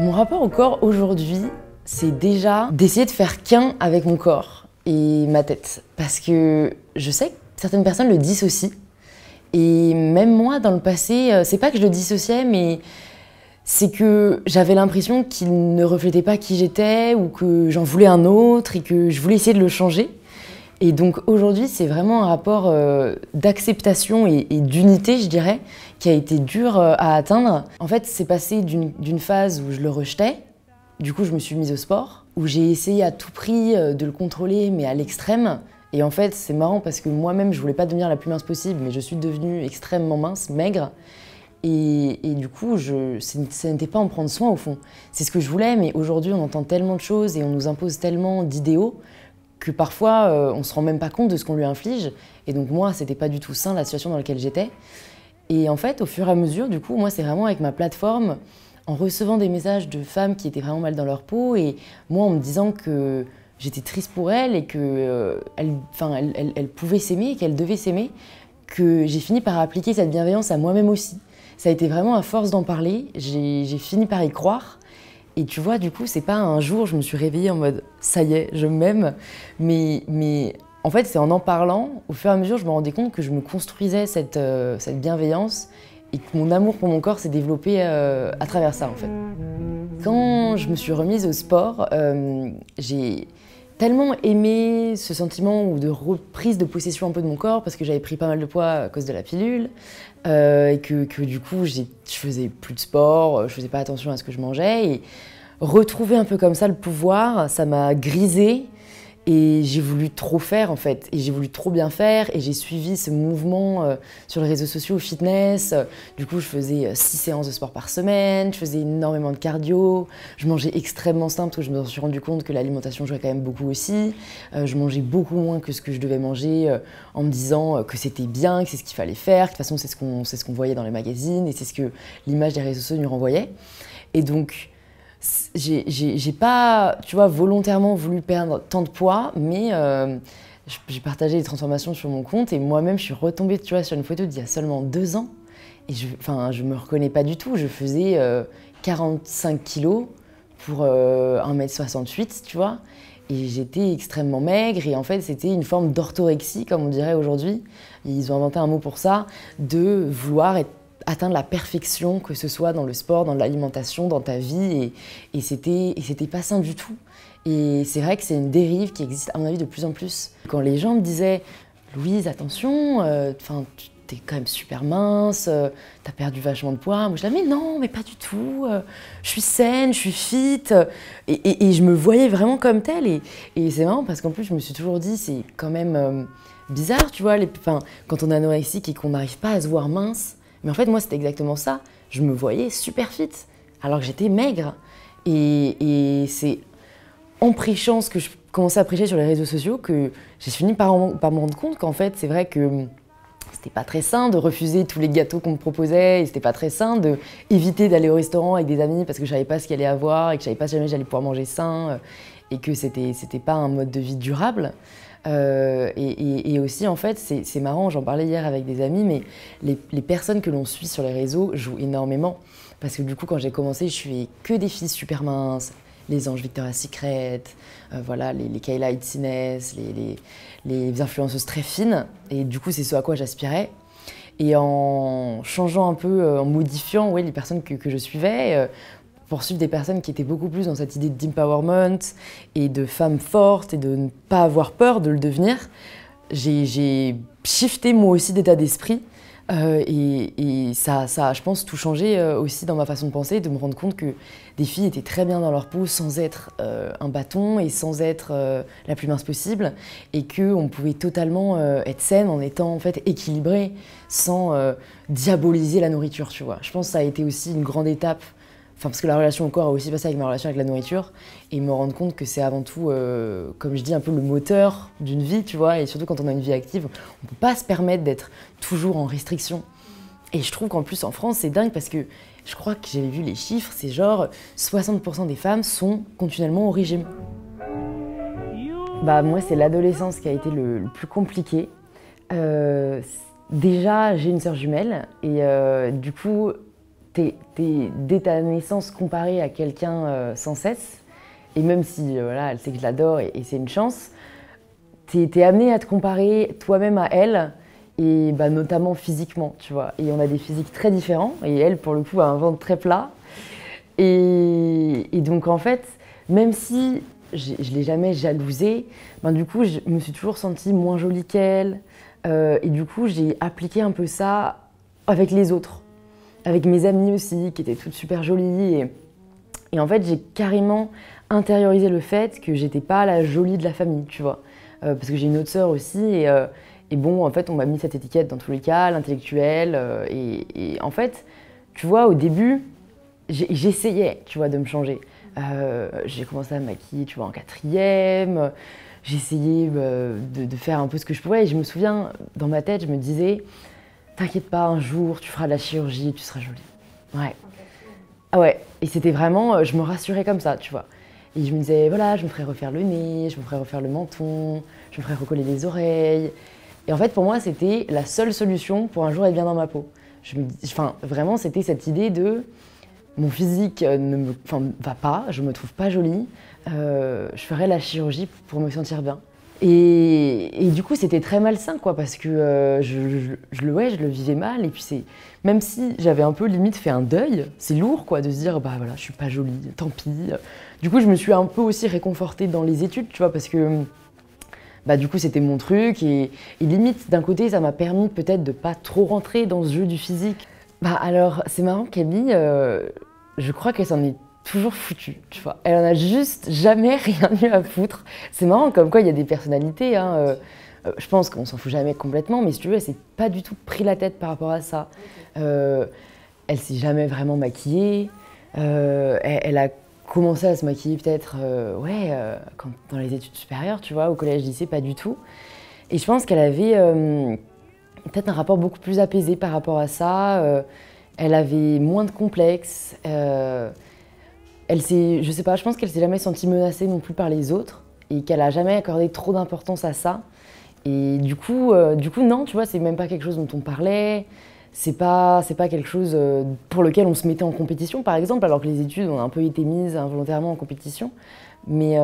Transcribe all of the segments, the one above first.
Mon rapport au corps aujourd'hui, c'est déjà d'essayer de faire qu'un avec mon corps et ma tête. Parce que je sais que certaines personnes le dissocient. Et même moi, dans le passé, c'est pas que je le dissociais, mais c'est que j'avais l'impression qu'il ne reflétait pas qui j'étais ou que j'en voulais un autre et que je voulais essayer de le changer. Et donc aujourd'hui, c'est vraiment un rapport d'acceptation et d'unité, je dirais, qui a été dur à atteindre. En fait, c'est passé d'une phase où je le rejetais, du coup je me suis mise au sport, où j'ai essayé à tout prix de le contrôler, mais à l'extrême. Et en fait, c'est marrant parce que moi-même, je voulais pas devenir la plus mince possible, mais je suis devenue extrêmement mince, maigre. Et du coup, ça n'était pas en prendre soin au fond. C'est ce que je voulais, mais aujourd'hui, on entend tellement de choses et on nous impose tellement d'idéaux que parfois, on se rend même pas compte de ce qu'on lui inflige. Et donc moi, c'était pas du tout sain la situation dans laquelle j'étais. Et en fait, au fur et à mesure, du coup, moi, c'est vraiment avec ma plateforme, en recevant des messages de femmes qui étaient vraiment mal dans leur peau, et moi, en me disant que j'étais triste pour elles et qu'elles pouvaient s'aimer, qu'elles devaient s'aimer, que j'ai fini par appliquer cette bienveillance à moi-même aussi. Ça a été vraiment à force d'en parler, j'ai fini par y croire. Et tu vois, du coup, c'est pas un jour, je me suis réveillée en mode « ça y est, je m'aime », mais en fait, c'est en parlant, au fur et à mesure, je me rendais compte que je me construisais cette bienveillance et que mon amour pour mon corps s'est développé à travers ça, en fait. Quand je me suis remise au sport, j'ai tellement aimé ce sentiment de reprise de possession un peu de mon corps parce que j'avais pris pas mal de poids à cause de la pilule et que du coup je faisais plus de sport, je faisais pas attention à ce que je mangeais et retrouver un peu comme ça le pouvoir, ça m'a grisée et j'ai voulu trop faire en fait et j'ai voulu trop bien faire et j'ai suivi ce mouvement sur les réseaux sociaux fitness. Du coup je faisais 6 séances de sport par semaine, je faisais énormément de cardio, je mangeais extrêmement simple parce que je me suis rendu compte que l'alimentation jouait quand même beaucoup aussi. Je mangeais beaucoup moins que ce que je devais manger en me disant que c'était bien, que c'est ce qu'il fallait faire, que de toute façon c'est ce qu'on voyait dans les magazines et c'est ce que l'image des réseaux sociaux nous renvoyait. Et donc j'ai pas, tu vois, volontairement voulu perdre tant de poids, mais j'ai partagé les transformations sur mon compte et moi-même je suis retombée, tu vois, sur une photo d'il y a seulement 2 ans et je me reconnais pas du tout. Je faisais 45 kilos pour 1m68, tu vois, et j'étais extrêmement maigre et en fait c'était une forme d'orthorexie, comme on dirait aujourd'hui. Ils ont inventé un mot pour ça, de vouloir atteindre la perfection, que ce soit dans le sport, dans l'alimentation, dans ta vie, et c'était pas sain du tout. Et c'est vrai que c'est une dérive qui existe à mon avis de plus en plus. Quand les gens me disaient « Louise, attention, t'es quand même super mince, t'as perdu vachement de poids », moi je disais « Mais non, mais pas du tout, je suis saine, je suis fit », et je me voyais vraiment comme telle, et c'est marrant parce qu'en plus je me suis toujours dit c'est quand même bizarre, tu vois, quand on est anorexique et qu'on n'arrive pas à se voir mince. Mais en fait, moi, c'était exactement ça. Je me voyais super fit, alors que j'étais maigre. Et c'est en prêchant ce que je commençais à prêcher sur les réseaux sociaux que j'ai fini par me rendre compte qu'en fait, c'est vrai que c'était pas très sain de refuser tous les gâteaux qu'on me proposait, et c'était pas très sain d'éviter d'aller au restaurant avec des amis parce que je savais pas ce qu'il allait avoir et que je savais pas si jamais j'allais pouvoir manger sain et que c'était pas un mode de vie durable. Et aussi, en fait, c'est marrant, j'en parlais hier avec des amis, mais les personnes que l'on suit sur les réseaux jouent énormément. Parce que du coup, quand j'ai commencé, je suivais que des filles super minces, les anges Victoria's Secret, voilà, les Kayla Itsines, les influenceuses très fines. Et du coup, c'est ce à quoi j'aspirais. Et en changeant un peu, en modifiant ouais, les personnes que je suivais, pour suivre des personnes qui étaient beaucoup plus dans cette idée d'empowerment et de femmes fortes et de ne pas avoir peur de le devenir, j'ai shifté moi aussi d'état d'esprit et ça a, je pense, tout changé aussi dans ma façon de penser, de me rendre compte que des filles étaient très bien dans leur peau sans être un bâton et sans être la plus mince possible et qu'on pouvait totalement être saine en étant en fait équilibrée sans diaboliser la nourriture, tu vois. Je pense que ça a été aussi une grande étape. Enfin, parce que la relation au corps a aussi passé avec ma relation avec la nourriture et me rendre compte que c'est avant tout, comme je dis, un peu le moteur d'une vie, tu vois, et surtout quand on a une vie active, on ne peut pas se permettre d'être toujours en restriction. Et je trouve qu'en plus en France, c'est dingue parce que je crois que j'avais vu les chiffres, c'est genre 60% des femmes sont continuellement au régime. Bah, moi, c'est l'adolescence qui a été le plus compliqué. Déjà, j'ai une sœur jumelle et du coup, dès ta naissance comparée à quelqu'un sans cesse, et même si voilà, elle sait que je l'adore et c'est une chance, t'es amené à te comparer toi-même à elle, et bah, notamment physiquement, tu vois. Et on a des physiques très différents, et elle, pour le coup, a un ventre très plat. Et donc, en fait, même si je ne l'ai jamais jalousée, ben, du coup, je me suis toujours sentie moins jolie qu'elle. Et du coup, j'ai appliqué un peu ça avec les autres, avec mes amies aussi, qui étaient toutes super jolies. Et en fait, j'ai carrément intériorisé le fait que j'étais pas la jolie de la famille, tu vois. Parce que j'ai une autre sœur aussi. Et bon, en fait, on m'a mis cette étiquette dans tous les cas, l'intellectuelle. Et en fait, tu vois, au début, j'essayais, tu vois, de me changer. J'ai commencé à me maquiller, tu vois, en 4e. J'essayais de faire un peu ce que je pouvais. Et je me souviens, dans ma tête, je me disais, t'inquiète pas, un jour, tu feras de la chirurgie, tu seras jolie. Ouais. Ah ouais. Et c'était vraiment, je me rassurais comme ça, tu vois. Et je me disais, voilà, je me ferais refaire le nez, je me ferais refaire le menton, je me ferais recoller les oreilles. Et en fait, pour moi, c'était la seule solution pour un jour être bien dans ma peau. Enfin, vraiment, c'était cette idée de mon physique va pas, je me trouve pas jolie, je ferais la chirurgie pour me sentir bien. Et du coup, c'était très malsain, quoi, parce que je le vivais mal. Et puis, même si j'avais un peu limite fait un deuil, c'est lourd, quoi, de se dire, bah voilà, je suis pas jolie, tant pis. Du coup, je me suis un peu aussi réconfortée dans les études, tu vois, parce que bah, du coup, c'était mon truc. Et limite, d'un côté, ça m'a permis peut-être de pas trop rentrer dans ce jeu du physique. Bah alors, c'est marrant, Camille, je crois qu'elle s'en est toujours foutue, tu vois. Elle en a juste jamais rien eu à foutre. C'est marrant, comme quoi il y a des personnalités, hein, je pense qu'on s'en fout jamais complètement, mais si tu veux, elle s'est pas du tout pris la tête par rapport à ça. Elle s'est jamais vraiment maquillée. Elle a commencé à se maquiller peut-être, dans les études supérieures, tu vois, au collège, lycée, pas du tout. Et je pense qu'elle avait peut-être un rapport beaucoup plus apaisé par rapport à ça. Elle avait moins de complexes. Je sais pas, je pense qu'elle s'est jamais sentie menacée non plus par les autres et qu'elle a jamais accordé trop d'importance à ça. Et du coup, non, tu vois, c'est même pas quelque chose dont on parlait. C'est pas quelque chose pour lequel on se mettait en compétition, par exemple, alors que les études ont un peu été mises involontairement en compétition. Mais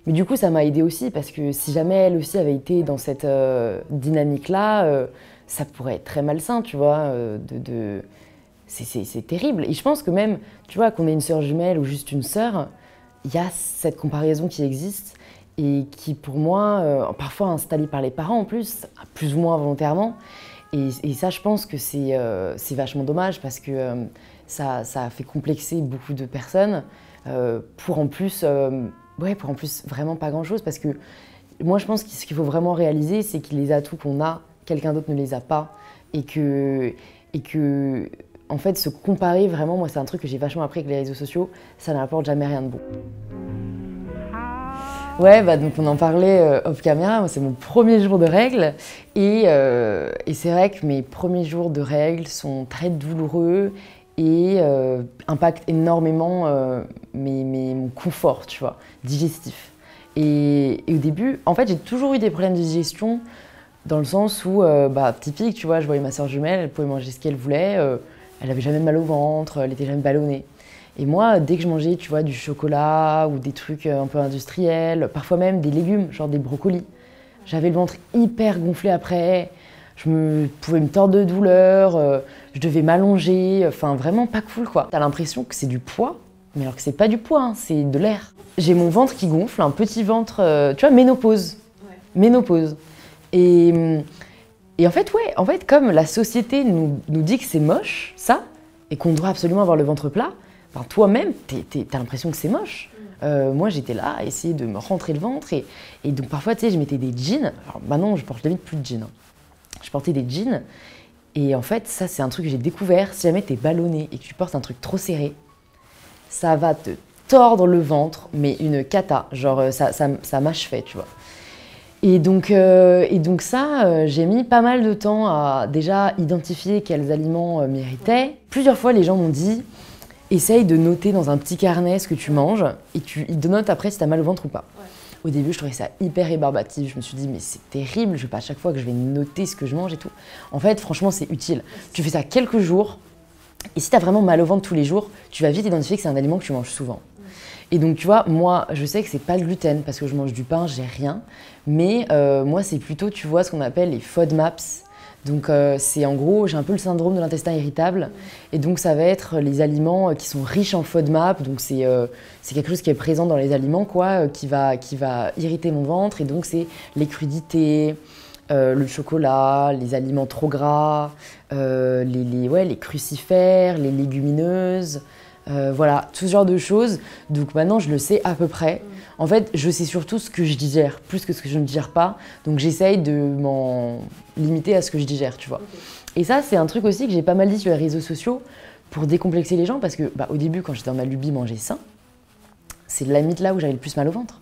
du coup, ça m'a aidée aussi, parce que si jamais elle aussi avait été dans cette dynamique-là, ça pourrait être très malsain, tu vois. C'est terrible. Et je pense que même, tu vois, qu'on ait une sœur jumelle ou juste une sœur, il y a cette comparaison qui existe et qui, pour moi, parfois installée par les parents en plus ou moins volontairement. Et ça, je pense que c'est vachement dommage, parce que ça a fait complexer beaucoup de personnes pour en plus vraiment pas grand-chose. Parce que moi, je pense que ce qu'il faut vraiment réaliser, c'est que les atouts qu'on a, quelqu'un d'autre ne les a pas. Et que en fait, se comparer vraiment, moi, c'est un truc que j'ai vachement appris avec les réseaux sociaux, ça n'apporte jamais rien de bon. Ouais, bah donc on en parlait off caméra, moi c'est mon premier jour de règles et c'est vrai que mes premiers jours de règles sont très douloureux et impactent énormément mon confort, tu vois, digestif. Et au début, en fait, j'ai toujours eu des problèmes de digestion dans le sens où, typique, tu vois, je voyais ma soeur jumelle, elle pouvait manger ce qu'elle voulait, elle avait jamais mal au ventre, elle était jamais ballonnée. Et moi, dès que je mangeais, tu vois, du chocolat ou des trucs un peu industriels, parfois même des légumes, genre des brocolis, j'avais le ventre hyper gonflé après, je pouvais me tordre de douleur, je devais m'allonger, enfin vraiment pas cool, quoi. T'as l'impression que c'est du poids, mais alors que c'est pas du poids, hein, c'est de l'air. J'ai mon ventre qui gonfle, un petit ventre, tu vois, ménopause. Ouais. Ménopause. Et en fait, comme la société nous dit que c'est moche, ça, et qu'on doit absolument avoir le ventre plat, enfin, toi-même, t'as l'impression que c'est moche. Moi, j'étais là à essayer de me rentrer le ventre. Et donc, parfois, tu sais, je mettais des jeans. Alors, maintenant, je porte limite plus de jeans. Hein. Je portais des jeans. Et en fait, ça, c'est un truc que j'ai découvert. Si jamais t'es ballonné et que tu portes un truc trop serré, ça va te tordre le ventre, mais une cata. Genre, ça m'achevait, tu vois. Et donc ça, j'ai mis pas mal de temps à déjà identifier quels aliments méritaient. Plusieurs fois, les gens m'ont dit, essaye de noter dans un petit carnet ce que tu manges et ils te notent après si t'as mal au ventre ou pas. Ouais. Au début, je trouvais ça hyper rébarbatif. Je me suis dit, mais c'est terrible, je vais pas à chaque fois que je vais noter ce que je mange et tout. En fait, franchement, c'est utile. Tu fais ça quelques jours Et si tu as vraiment mal au ventre tous les jours, tu vas vite identifier que c'est un aliment que tu manges souvent. Et donc, tu vois, moi, je sais que c'est pas le gluten parce que je mange du pain, j'ai rien. Mais moi, c'est plutôt, tu vois, ce qu'on appelle les FODMAPs. Donc, c'est en gros, j'ai un peu le syndrome de l'intestin irritable. Et donc, ça va être les aliments qui sont riches en FODMAP. Donc, c'est quelque chose qui est présent dans les aliments, quoi, qui va irriter mon ventre. Et donc, c'est les crudités, le chocolat, les aliments trop gras, les crucifères, les légumineuses. Voilà, tout ce genre de choses. Donc maintenant, je le sais à peu près. En fait, je sais surtout ce que je digère, plus que ce que je ne digère pas. Donc j'essaye de m'en limiter à ce que je digère, tu vois. Et ça, c'est un truc aussi que j'ai pas mal dit sur les réseaux sociaux pour décomplexer les gens. Parce que au début, quand j'étais dans ma lubie manger sain, c'est la mythe là où j'avais le plus mal au ventre.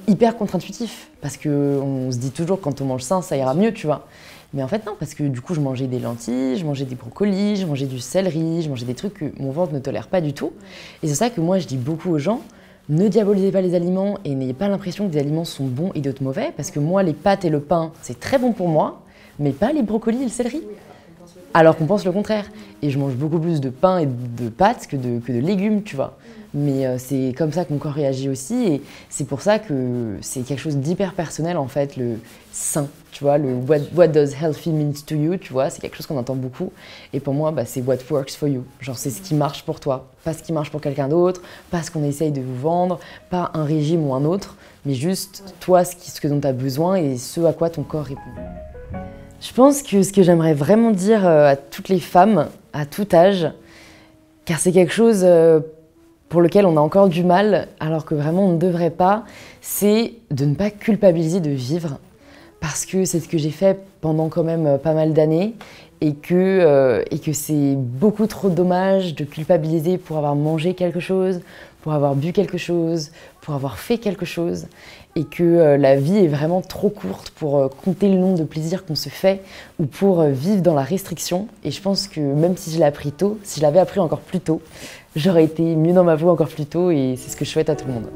Hyper contre-intuitif. Parce qu'on se dit toujours quand on mange sain, ça ira mieux, tu vois. Mais en fait, non, parce que du coup, je mangeais des lentilles, je mangeais des brocolis, je mangeais du céleri, je mangeais des trucs que mon ventre ne tolère pas du tout. Et c'est ça que moi, je dis beaucoup aux gens, ne diabolisez pas les aliments et n'ayez pas l'impression que des aliments sont bons et d'autres mauvais, parce que moi, les pâtes et le pain, c'est très bon pour moi, mais pas les brocolis et le céleri. Alors qu'on pense le contraire. Et je mange beaucoup plus de pain et de pâtes que de légumes, tu vois. Mais c'est comme ça que mon corps réagit aussi. Et c'est pour ça que c'est quelque chose d'hyper personnel, en fait, le sain. Tu vois, le what does healthy mean to you, tu vois, c'est quelque chose qu'on entend beaucoup. Et pour moi, c'est what works for you. Genre, c'est ce qui marche pour toi. Pas ce qui marche pour quelqu'un d'autre, pas ce qu'on essaye de vous vendre, pas un régime ou un autre, mais juste toi, ce dont tu as besoin et ce à quoi ton corps répond. Je pense que ce que j'aimerais vraiment dire à toutes les femmes, à tout âge, car c'est quelque chose pour lequel on a encore du mal, alors que vraiment on ne devrait pas, c'est de ne pas culpabiliser de vivre, parce que c'est ce que j'ai fait pendant quand même pas mal d'années, et que c'est beaucoup trop dommage de culpabiliser pour avoir mangé quelque chose, pour avoir bu quelque chose, pour avoir fait quelque chose, et que la vie est vraiment trop courte pour compter le nombre de plaisirs qu'on se fait ou pour vivre dans la restriction. Et je pense que même si je l'ai appris tôt, si je l'avais appris encore plus tôt, j'aurais été mieux dans ma voie encore plus tôt et c'est ce que je souhaite à tout le monde.